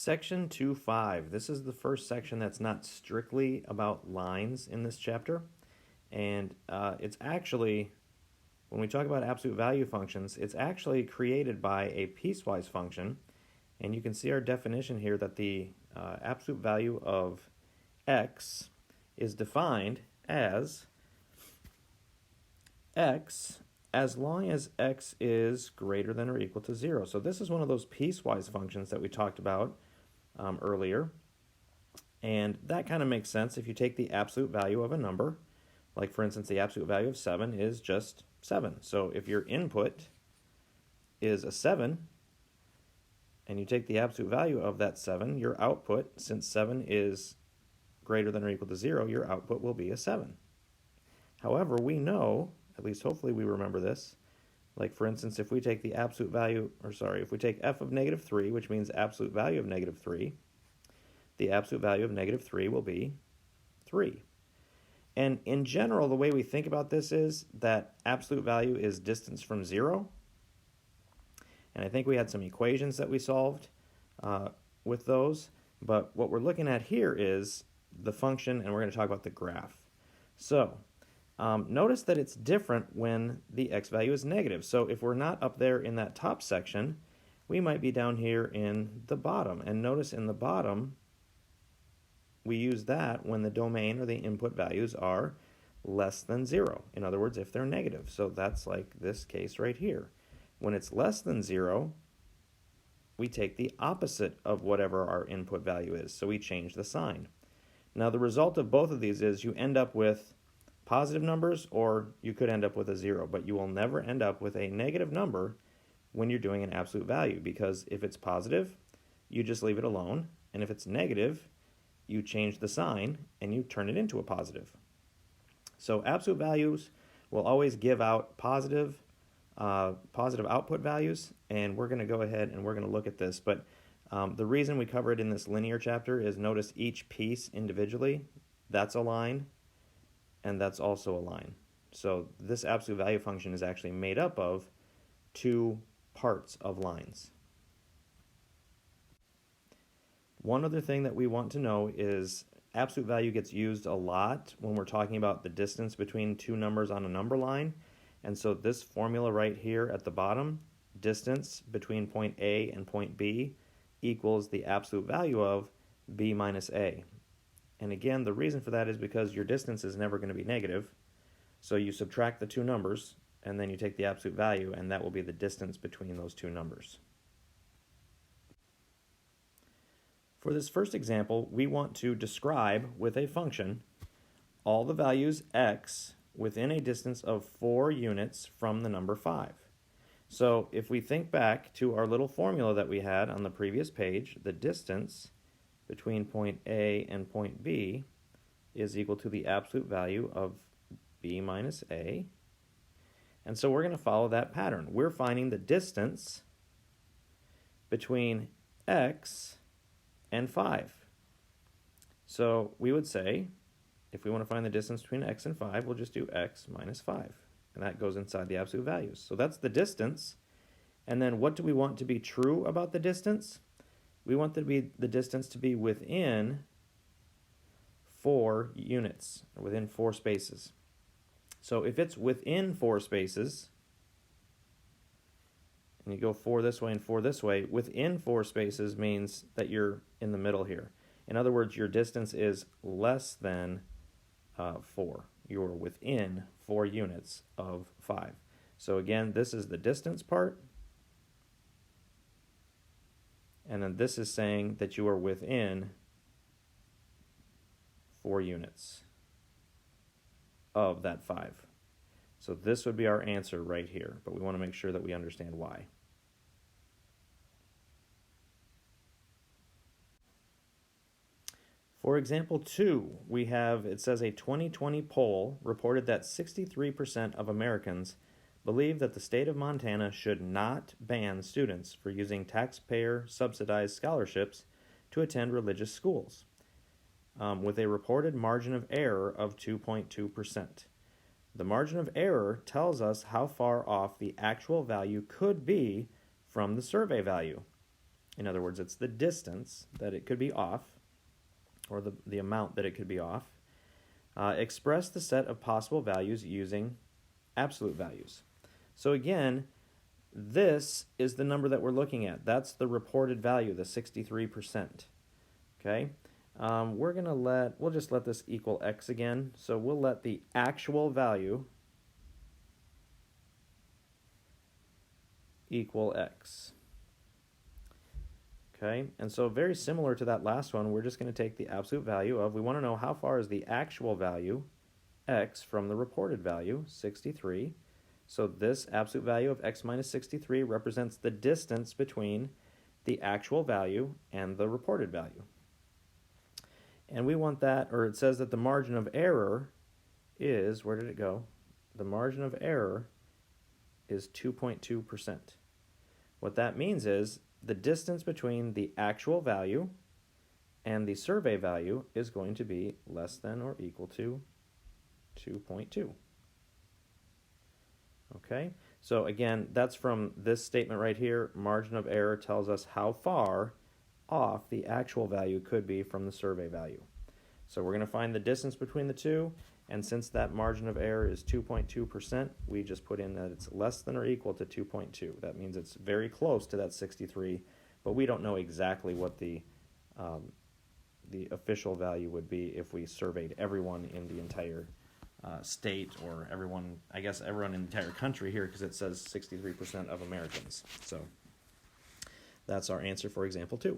Section 2.5. This is the first section that's not strictly about lines in this chapter. And it's actually, when we talk about absolute value functions, it's actually created by a piecewise function. And you can see our definition here that the absolute value of x is defined as x as long as x is greater than or equal to 0. So this is one of those piecewise functions that we talked about earlier. And that kind of makes sense if you take the absolute value of a number. Like, for instance, the absolute value of 7 is just 7. So if your input is a 7, and you take the absolute value of that 7, your output, since 7 is greater than or equal to 0, your output will be a 7. However, we know, at least hopefully we remember this, like for instance, if we take the absolute value, if we take f of negative 3, which means absolute value of negative 3, the absolute value of negative 3 will be 3. And in general, the way we think about this is that absolute value is distance from 0. And I think we had some equations that we solved with those. But what we're looking at here is the function, and we're going to talk about the graph. So notice that it's different when the x value is negative. So if we're not up there in that top section, we might be down here in the bottom. And notice in the bottom, we use that when the domain or the input values are less than 0. In other words, if they're negative. So that's like this case right here. When it's less than 0, we take the opposite of whatever our input value is. So we change the sign. Now the result of both of these is you end up with positive numbers, or you could end up with a 0, but you will never end up with a negative number when you're doing an absolute value, because if it's positive, you just leave it alone, and if it's negative, you change the sign and you turn it into a positive. So absolute values will always give out positive output values, and we're going to go ahead and we're going to look at this. But the reason we cover it in this linear chapter is notice each piece individually. That's a line, and that's also a line. So this absolute value function is actually made up of two parts of lines. One other thing that we want to know is absolute value gets used a lot when we're talking about the distance between two numbers on a number line. And so this formula right here at the bottom, distance between point A and point B equals the absolute value of B minus A. And again, the reason for that is because your distance is never going to be negative. So you subtract the two numbers, and then you take the absolute value, and that will be the distance between those two numbers. For this first example, we want to describe with a function all the values x within a distance of 4 units from the number 5. So if we think back to our little formula that we had on the previous page, the distance between point A and point B is equal to the absolute value of B minus A. And so we're going to follow that pattern. We're finding the distance between x and 5. So we would say, if we want to find the distance between x and 5, we'll just do x minus 5. And that goes inside the absolute values. So that's the distance. And then what do we want to be true about the distance? We want the distance to be within 4 units, or within 4 spaces. So if it's within 4 spaces, and you go 4 this way and 4 this way, within 4 spaces means that you're in the middle here. In other words, your distance is less than 4. You're within 4 units of 5. So again, this is the distance part. And then this is saying that you are within 4 units of that 5. So this would be our answer right here, but we want to make sure that we understand why. For example 2, we have, it says a 2020 poll reported that 63% of Americans believe that the state of Montana should not ban students for using taxpayer-subsidized scholarships to attend religious schools, with a reported margin of error of 2.2%. The margin of error tells us how far off the actual value could be from the survey value. In other words, it's the distance that it could be off, or the amount that it could be off. Express the set of possible values using absolute values. So again, this is the number that we're looking at. That's the reported value, the 63%. Okay? We'll just let this equal x again. So we'll let the actual value equal x. Okay, and so very similar to that last one, we're just going to take the absolute value of, we want to know how far is the actual value, x, from the reported value, 63. So this absolute value of x minus 63 represents the distance between the actual value and the reported value. And we want that, or it says that the margin of error is, where did it go? The margin of error is 2.2%. What that means is the distance between the actual value and the survey value is going to be less than or equal to 2.2. Okay, so again, that's from this statement right here. Margin of error tells us how far off the actual value could be from the survey value. So we're going to find the distance between the two, and since that margin of error is 2.2%, we just put in that it's less than or equal to 2.2. That means it's very close to that 63, but we don't know exactly what the official value would be if we surveyed everyone in the entire state, or everyone, I guess everyone in the entire country here, because it says 63% of Americans. So that's our answer for example 2.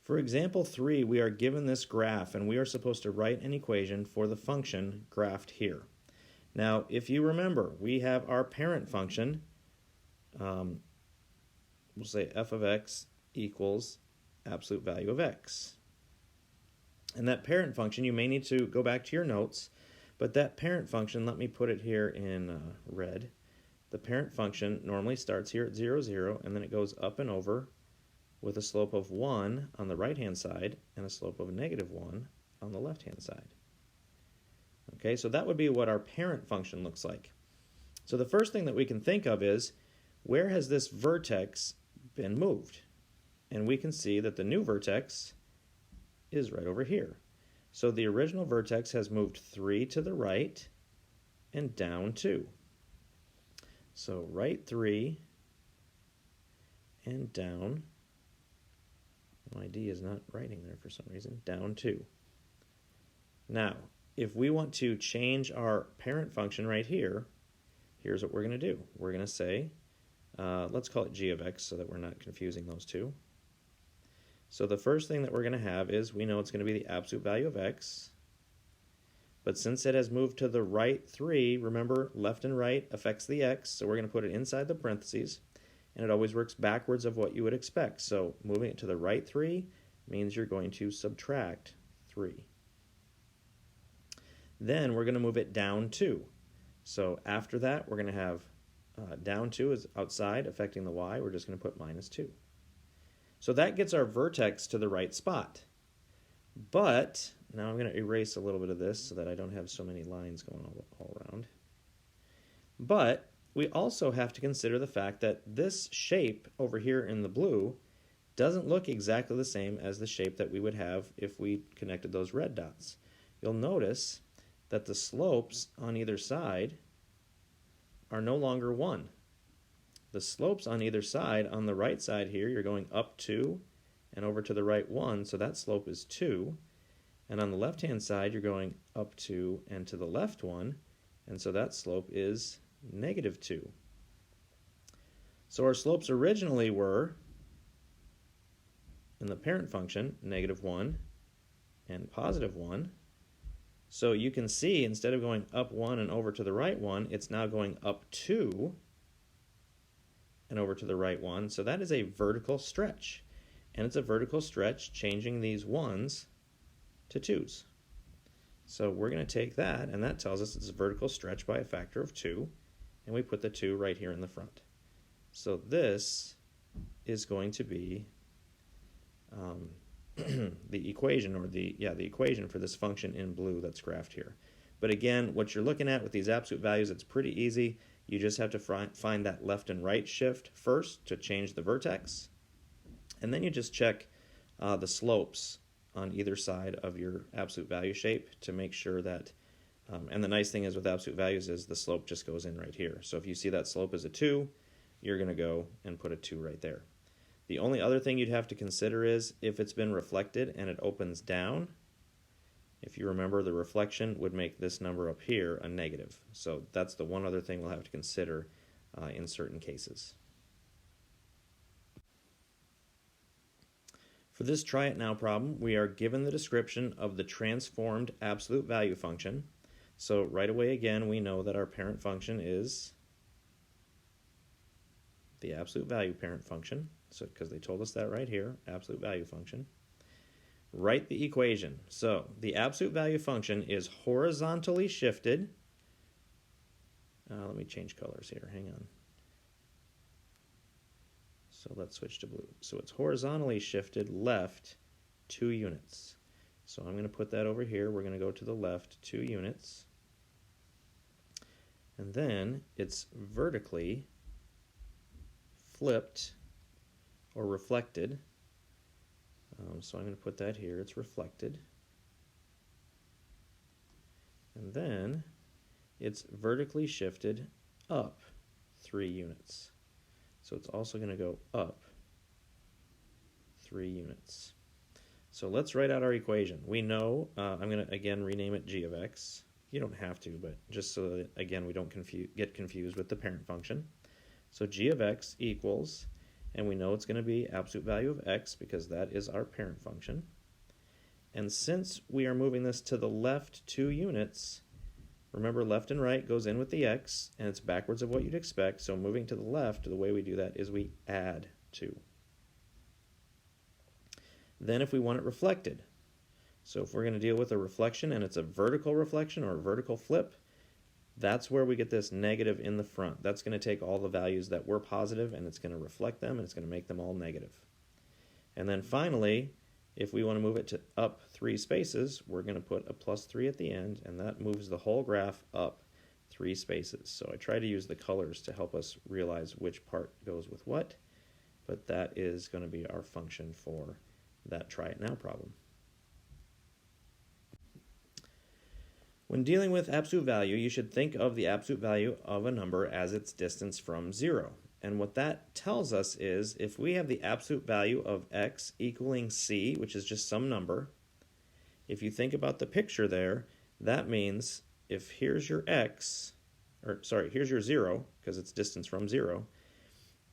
For example 3, we are given this graph, and we are supposed to write an equation for the function graphed here. Now, if you remember, we have our parent function, we'll say f of x equals absolute value of x. And that parent function, you may need to go back to your notes, but that parent function, let me put it here in red. The parent function normally starts here at 0, 0, and then it goes up and over with a slope of 1 on the right-hand side and a slope of negative 1 on the left-hand side. Okay, so that would be what our parent function looks like. So the first thing that we can think of is, where has this vertex been moved? And we can see that the new vertex is right over here. So the original vertex has moved 3 to the right and down 2. So right 3 and down, my D is not writing there for some reason, down 2. Now, if we want to change our parent function right here, here's what we're going to do. We're going to say, let's call it g of x so that we're not confusing those two. So the first thing that we're going to have is, we know it's going to be the absolute value of x, but since it has moved to the right 3, remember left and right affects the x, so we're going to put it inside the parentheses, and it always works backwards of what you would expect. So moving it to the right 3 means you're going to subtract 3. Then we're going to move it down 2. So after that, we're going to have down 2 is outside affecting the y. We're just going to put minus 2. So that gets our vertex to the right spot. But now I'm going to erase a little bit of this so that I don't have so many lines going all around. But we also have to consider the fact that this shape over here in the blue doesn't look exactly the same as the shape that we would have if we connected those red dots. You'll notice that the slopes on either side are no longer 1. The slopes on either side, on the right side here, you're going up 2 and over to the right 1, so that slope is 2. And on the left-hand side, you're going up 2 and to the left 1, and so that slope is negative 2. So our slopes originally were, in the parent function, negative 1 and positive 1. So you can see, instead of going up 1 and over to the right 1, it's now going up 2 and over to the right 1. So that is a vertical stretch. And it's a vertical stretch changing these 1s to 2s. So we're going to take that, and that tells us it's a vertical stretch by a factor of 2. And we put the 2 right here in the front. So this is going to be the equation, or the equation for this function in blue that's graphed here. But again, what you're looking at with these absolute values, it's pretty easy. You just have to find that left and right shift first to change the vertex. And then you just check the slopes on either side of your absolute value shape to make sure that, and the nice thing is with absolute values is the slope just goes in right here. So if you see that slope is a 2, you're going to go and put a 2 right there. The only other thing you'd have to consider is if it's been reflected and it opens down, if you remember, the reflection would make this number up here a negative. So that's the one other thing we'll have to consider in certain cases. For this try it now problem, we are given the description of the transformed absolute value function. So right away again, we know that our parent function is the absolute value parent function. So because they told us that right here, absolute value function. Write the equation. So the absolute value function is horizontally shifted. Let me change colors here. Hang on. So let's switch to blue. So it's horizontally shifted left 2 units. So I'm going to put that over here. We're going to go to the left 2 units. And then it's vertically flipped or reflected. So I'm going to put that here. It's reflected. And then it's vertically shifted up 3 units. So it's also going to go up 3 units. So let's write out our equation. We know, I'm going to again rename it g of x. You don't have to, but just so that, again, we don't get confused with the parent function. So g of x equals, and we know it's going to be absolute value of x because that is our parent function. And since we are moving this to the left 2 units, remember left and right goes in with the x, and it's backwards of what you'd expect, so moving to the left, the way we do that is we add 2. Then if we want it reflected, so if we're going to deal with a reflection and it's a vertical reflection or a vertical flip, that's where we get this negative in the front. That's going to take all the values that were positive and it's going to reflect them and it's going to make them all negative. And then finally, if we want to move it to up 3 spaces, we're going to put a +3 at the end, and that moves the whole graph up 3 spaces. So I try to use the colors to help us realize which part goes with what, but that is going to be our function for that try it now problem. When dealing with absolute value, you should think of the absolute value of a number as its distance from 0. And what that tells us is if we have the absolute value of x equaling c, which is just some number, if you think about the picture there, that means if here's your x, here's your 0, because it's distance from 0,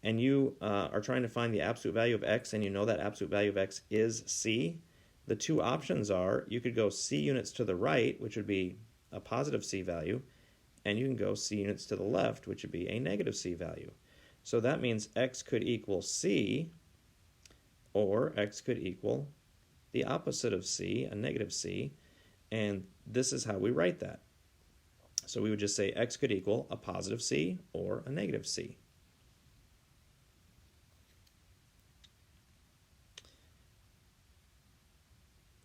and you are trying to find the absolute value of x and you know that absolute value of x is c, the 2 options are you could go c units to the right, which would be a positive c value, and you can go c units to the left, which would be a negative c value. So that means x could equal c, or x could equal the opposite of c, a negative c, and this is how we write that. So we would just say x could equal a positive c or a negative c.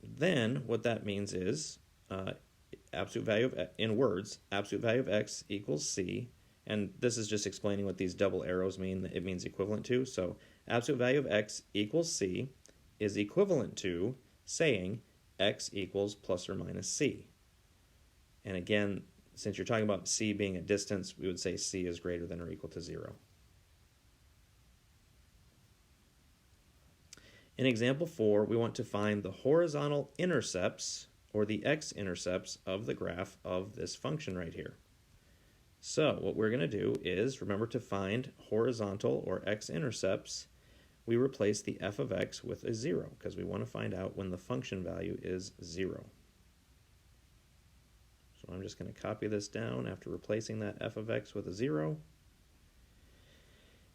Then what that means is absolute value of, in words, absolute value of x equals c, and this is just explaining what these double arrows mean. It means equivalent to. So absolute value of x equals c is equivalent to saying x equals plus or minus c. And again, since you're talking about c being a distance, we would say c is greater than or equal to 0. In example 4, we want to find the horizontal intercepts, or the x-intercepts, of the graph of this function right here. So what we're going to do is, remember to find horizontal or x-intercepts, we replace the f of x with a 0, because we want to find out when the function value is 0. So I'm just going to copy this down after replacing that f of x with a 0.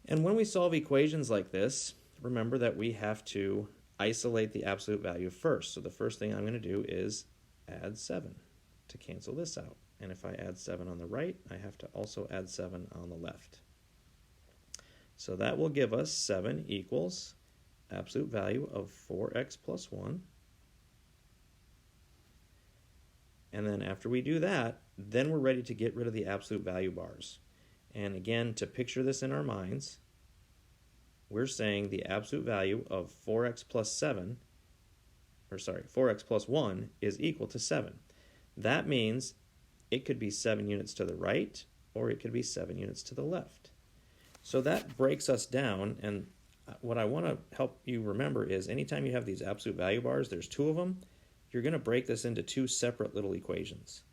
And when we solve equations like this, remember that we have to isolate the absolute value first. So the first thing I'm going to do is add 7 to cancel this out. And if I add 7 on the right, I have to also add 7 on the left. So that will give us 7 equals absolute value of 4x plus 1. And then after we do that, then we're ready to get rid of the absolute value bars. And again, to picture this in our minds, we're saying the absolute value of 4x plus 7, 4x plus 1 is equal to 7. That means it could be 7 units to the right, or it could be 7 units to the left. So that breaks us down, and what I want to help you remember is anytime you have these absolute value bars, there's 2 of them, you're going to break this into 2 separate little equations.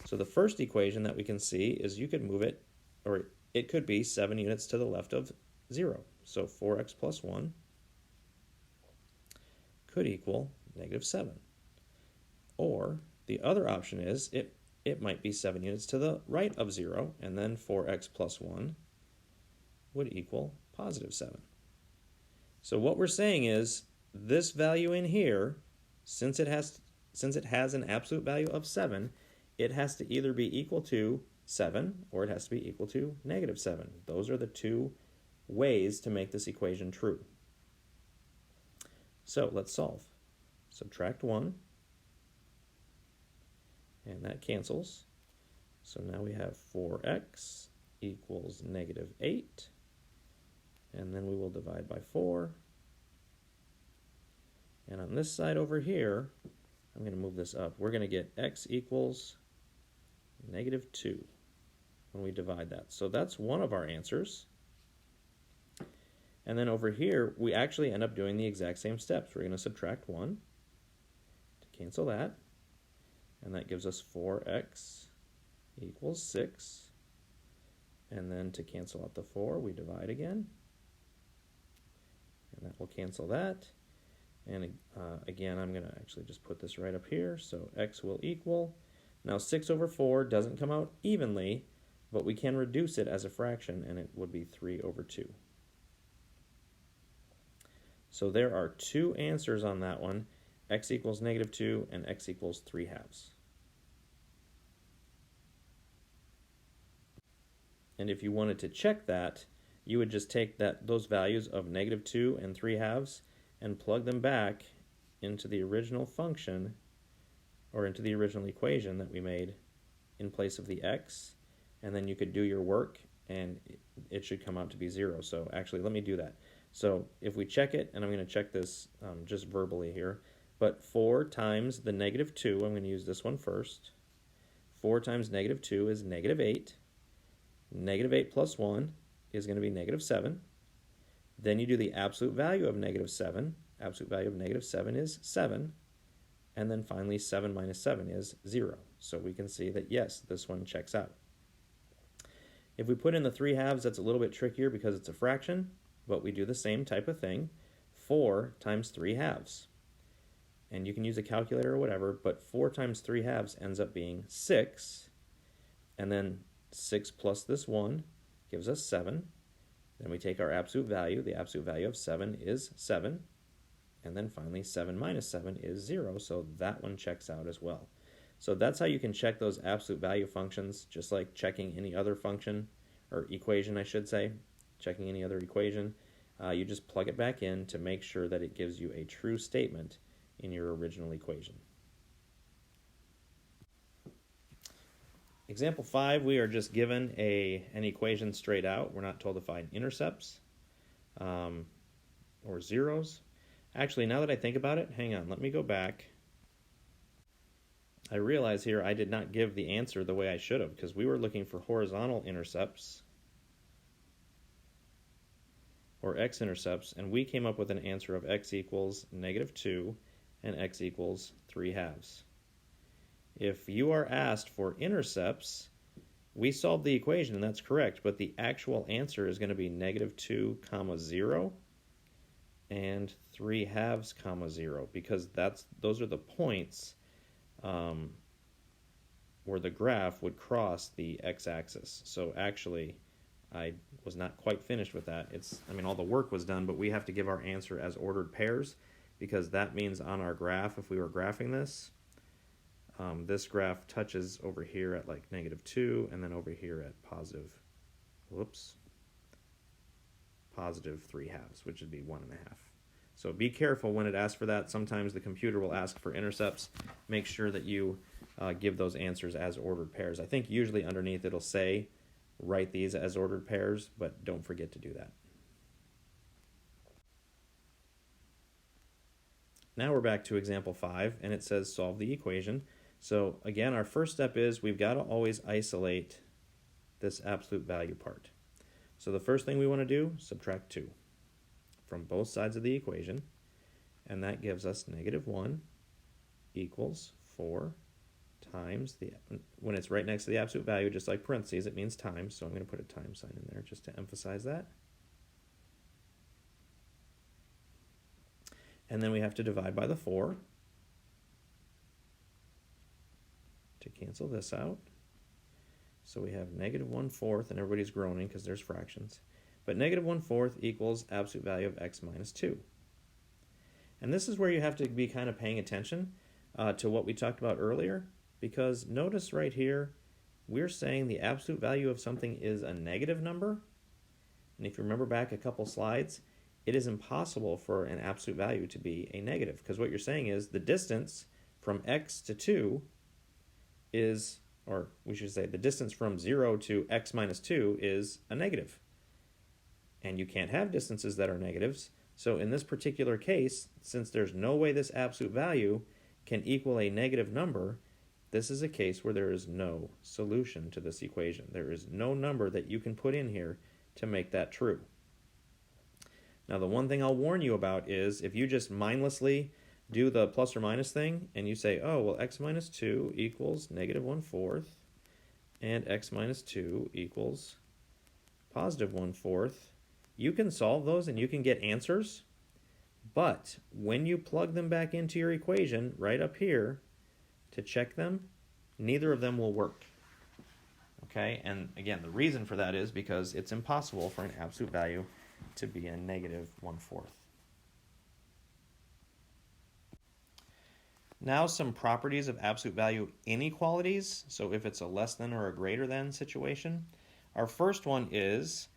So the first equation that we can see is you could move it, or it could be 7 units to the left of 0. So 4x plus 1 could equal negative 7. Or the other option is it might be 7 units to the right of 0, and then 4x plus 1 would equal positive 7. So what we're saying is this value in here, since it has an absolute value of 7, it has to either be equal to 7 or it has to be equal to negative 7. Those are the 2 ways to make this equation true. So let's solve. Subtract 1, and that cancels. So now we have 4x equals negative 8, and then we will divide by 4. And on this side over here, I'm going to move this up. We're going to get x equals negative 2 when we divide that. So that's one of our answers. And then over here, we actually end up doing the exact same steps. We're going to subtract 1 to cancel that. And that gives us 4x equals 6. And then to cancel out the 4, we divide again. And that will cancel that. And again, I'm going to actually just put this right up here. So x will equal, now 6 over 4 doesn't come out evenly, but we can reduce it as a fraction, and it would be 3 over 2. So there are 2 answers on that one, x equals negative 2 and x equals 3/2. And if you wanted to check that, you would just take those values of negative 2 and 3/2 and plug them back into the original function, or into the original equation that we made in place of the x, and then you could do your work and it should come out to be 0. So actually, let me do that. So if we check it, and I'm going to check this just verbally here, but 4 times the negative 2, I'm going to use this one first. 4 times negative 2 is negative 8. Negative 8 plus 1 is going to be negative 7. Then you do the absolute value of negative 7. Absolute value of negative 7 is 7. And then finally, 7 minus 7 is 0. So we can see that, yes, this one checks out. If we put in the 3/2, that's a little bit trickier because it's a fraction, but we do the same type of thing. 4 times 3/2. And you can use a calculator or whatever, but 4 times 3/2 ends up being 6. And then 6 plus this 1 gives us 7. Then we take our absolute value. The absolute value of 7 is 7. And then finally, 7 minus 7 is 0, so that one checks out as well. So that's how you can check those absolute value functions, just like checking any other function, or equation, I should say, checking any other equation. You just plug it back in to make sure that it gives you a true statement in your original equation. Example 5, we are just given an equation straight out. We're not told to find intercepts or zeros. Actually, now that I think about it, hang on, let me go back. I realize here I did not give the answer the way I should have, because we were looking for horizontal intercepts or x-intercepts, and we came up with an answer of x equals negative 2 and x equals 3/2. If you are asked for intercepts, we solved the equation, and that's correct, but the actual answer is going to be negative 2, 0 and 3/2, 0, because those are the points where the graph would cross the x-axis. So actually, I was not quite finished with that. All the work was done, but we have to give our answer as ordered pairs, because that means on our graph, if we were graphing this, this graph touches over here at like negative 2, and then over here at positive 3/2, which would be 1.5. So be careful when it asks for that. Sometimes the computer will ask for intercepts. Make sure that you give those answers as ordered pairs. I think usually underneath it'll say write these as ordered pairs, but don't forget to do that. Now we're back to example 5, and it says solve the equation. So again, our first step is we've got to always isolate this absolute value part. So the first thing we want to do, subtract 2 from both sides of the equation, and that gives us -1 equals 4 times the, when it's right next to the absolute value, just like parentheses, it means times, so I'm going to put a times sign in there just to emphasize that. And then we have to divide by the 4 to cancel this out. So we have -1/4, and everybody's groaning because there's fractions. But -1/4 equals absolute value of x minus 2. And this is where you have to be kind of paying attention to what we talked about earlier, because notice right here, we're saying the absolute value of something is a negative number. And if you remember back a couple slides, it is impossible for an absolute value to be a negative, because what you're saying is the distance from x to 2 is, or we should say the distance from 0 to x minus 2 is a negative. And you can't have distances that are negatives. So in this particular case, since there's no way this absolute value can equal a negative number, this is a case where there is no solution to this equation. There is no number that you can put in here to make that true. Now, the one thing I'll warn you about is if you just mindlessly do the plus or minus thing and you say, oh, well, x minus 2 equals -1/4 and x minus 2 equals +1/4, you can solve those and you can get answers, but when you plug them back into your equation right up here to check them, neither of them will work. Okay, and again, the reason for that is because it's impossible for an absolute value to be a -1/4. Now some properties of absolute value inequalities. So if it's a less than or a greater than situation. Our first one is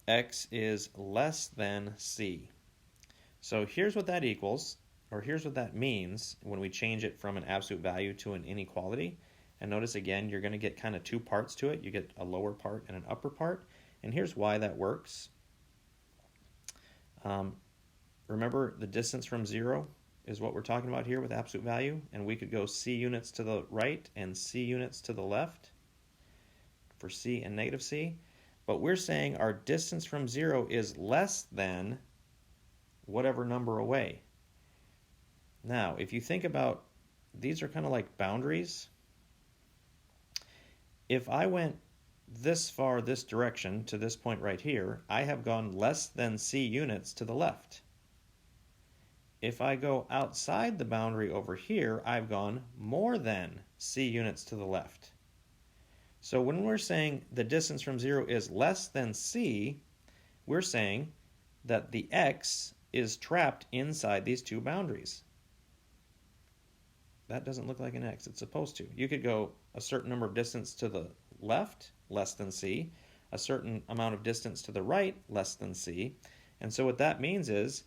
x is less than c. So here's what that equals, or here's what that means when we change it from an absolute value to an inequality. And notice again, you're going to get kind of two parts to it. You get a lower part and an upper part. And here's why that works. Remember, the distance from 0 is what we're talking about here with absolute value. And we could go c units to the right and c units to the left for c and -c. But we're saying our distance from 0 is less than whatever number away. Now, if you think about, these are kind of like boundaries. If I went this far this direction to this point right here, I have gone less than c units to the left. If I go outside the boundary over here, I've gone more than c units to the left. So when we're saying the distance from 0 is less than c, we're saying that the x is trapped inside these two boundaries. That doesn't look like an x. It's supposed to. You could go a certain number of distance to the left, less than c, a certain amount of distance to the right, less than c. And so what that means is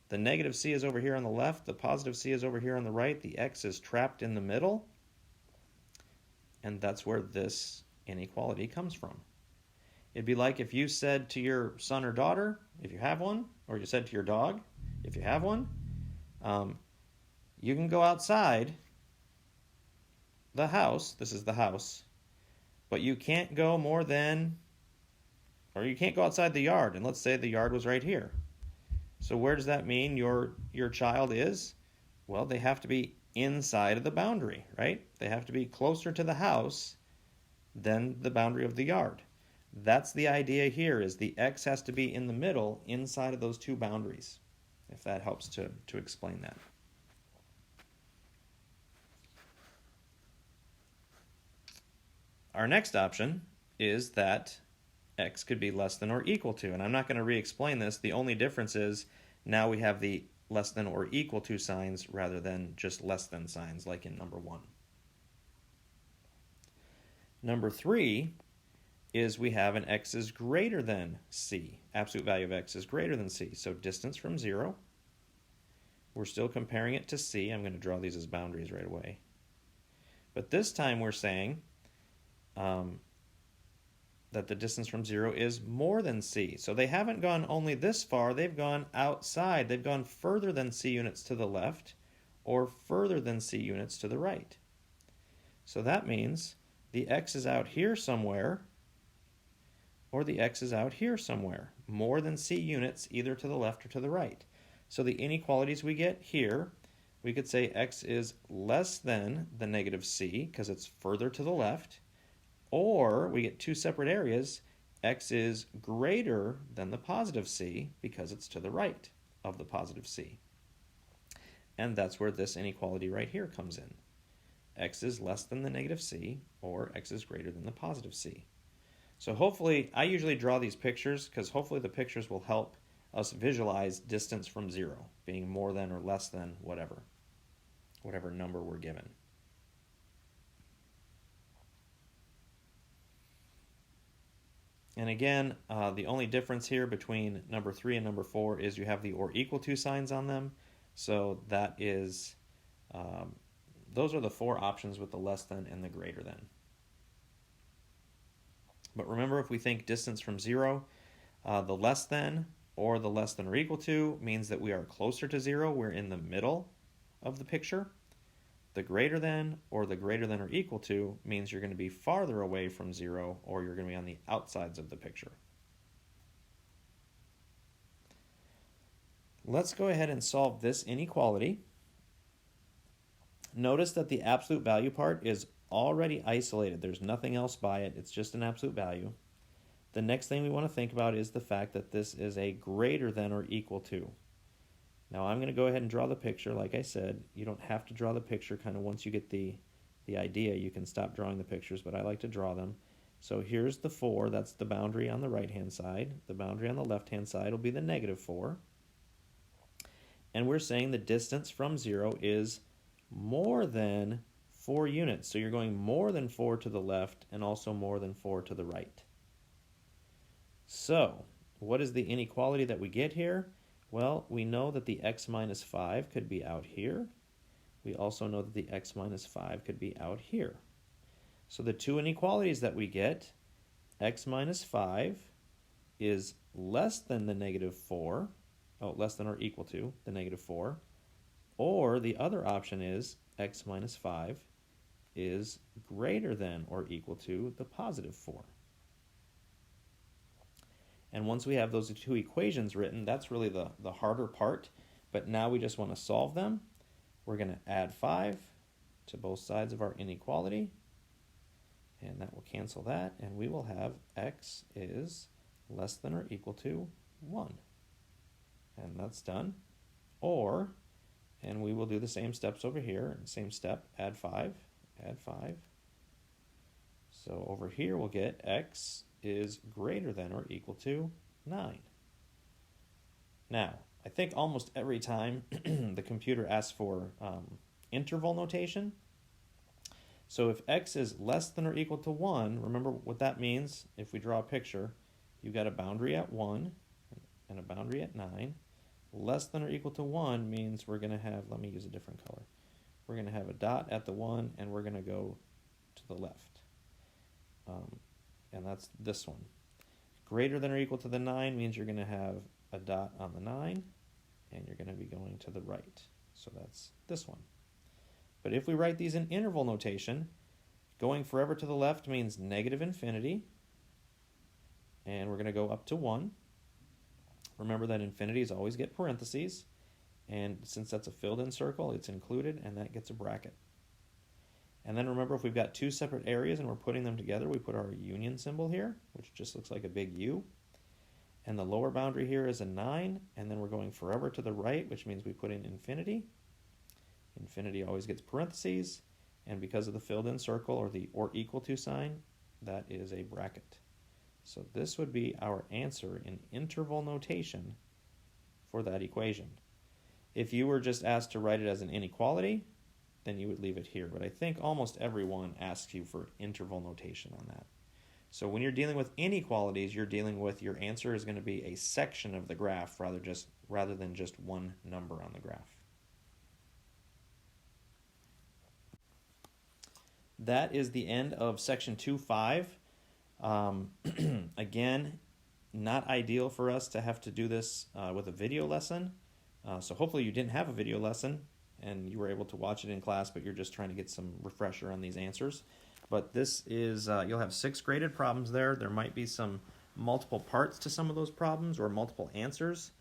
the negative c is over here on the left, the positive c is over here on the right, the x is trapped in the middle, and that's where this inequality comes from. It'd be like if you said to your son or daughter, if you have one, or you said to your dog, if you have one, you can go outside the house, this is the house, but you can't go more than, or you can't go outside the yard, and let's say the yard was right here. So where does that mean your child is? Well, they have to be inside of the boundary, right? They have to be closer to the house than the boundary of the yard. That's the idea here, is the x has to be in the middle inside of those two boundaries, if that helps to explain that. Our next option is that x could be less than or equal to, and I'm not going to re-explain this. The only difference is now we have the less than or equal to signs rather than just less than signs like in number 1. Number 3 is we have an x is greater than c. Absolute value of x is greater than c. So distance from 0. We're still comparing it to c. I'm going to draw these as boundaries right away. But this time we're saying the that the distance from 0 is more than c. So they haven't gone only this far, they've gone outside. They've gone further than c units to the left or further than c units to the right. So that means the x is out here somewhere or the x is out here somewhere, more than c units either to the left or to the right. So the inequalities we get here, we could say x is less than the negative c because it's further to the left, or we get two separate areas, x is greater than the positive c because it's to the right of the positive c. And that's where this inequality right here comes in. X is less than the negative c, or x is greater than the positive c. So hopefully, I usually draw these pictures because hopefully the pictures will help us visualize distance from 0, being more than or less than whatever number we're given. And again, the only difference here between number 3 and number 4 is you have the or equal to signs on them. So that is, those are the 4 options with the less than and the greater than. But remember, if we think distance from 0, the less than or the less than or equal to means that we are closer to 0. We're in the middle of the picture. The greater than or the greater than or equal to means you're going to be farther away from 0 or you're going to be on the outsides of the picture. Let's go ahead and solve this inequality. Notice that the absolute value part is already isolated. There's nothing else by it. It's just an absolute value. The next thing we want to think about is the fact that this is a greater than or equal to. Now I'm going to go ahead and draw the picture. Like I said, you don't have to draw the picture kind of once you get the idea. You can stop drawing the pictures, but I like to draw them. So here's the 4. That's the boundary on the right-hand side. The boundary on the left-hand side will be the negative 4. And we're saying the distance from 0 is more than 4 units. So you're going more than 4 to the left and also more than 4 to the right. So what is the inequality that we get here? Well, we know that the x minus 5 could be out here. We also know that the x minus 5 could be out here. So the two inequalities that we get, x minus 5 is less than the negative 4, less than or equal to the negative 4, or the other option is x minus 5 is greater than or equal to the positive 4. And once we have those two equations written, that's really the harder part. But now we just want to solve them. We're going to add 5 to both sides of our inequality. And that will cancel that. And we will have x is less than or equal to 1. And that's done. Or, and we will do the same steps over here. Same step, add 5, add 5. So over here we'll get x is greater than or equal to 9. Now, I think almost every time the computer asks for interval notation. So if x is less than or equal to 1, remember what that means. If we draw a picture, you've got a boundary at 1 and a boundary at 9. Less than or equal to 1 means we're going to have, let me use a different color. We're going to have a dot at the 1 and we're going to go to the left. And that's this one. Greater than or equal to the 9 means you're going to have a dot on the 9, and you're going to be going to the right. So that's this one. But if we write these in interval notation, going forever to the left means negative infinity, and we're going to go up to 1. Remember that infinities always get parentheses, and since that's a filled-in circle, it's included, and that gets a bracket. And then remember, if we've got two separate areas and we're putting them together, we put our union symbol here, which just looks like a big U. And the lower boundary here is a 9, and then we're going forever to the right, which means we put in infinity. Infinity always gets parentheses, and because of the filled-in circle or the or equal to sign, that is a bracket. So this would be our answer in interval notation for that equation. If you were just asked to write it as an inequality, then you would leave it here. But I think almost everyone asks you for interval notation on that. So when you're dealing with inequalities, you're dealing with your answer is going to be a section of the graph rather than just one number on the graph. That is the end of section 2.5. Again, not ideal for us to have to do this with a video lesson. So hopefully you didn't have a video lesson and you were able to watch it in class, but you're just trying to get some refresher on these answers. But this is, you'll have 6 graded problems there. There might be some multiple parts to some of those problems or multiple answers,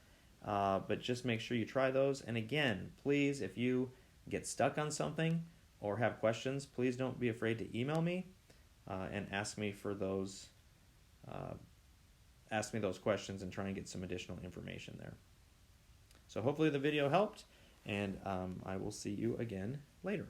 but just make sure you try those. And again, please, if you get stuck on something or have questions, please don't be afraid to email me and ask me for those questions and try and get some additional information there. So hopefully the video helped, and I will see you again later.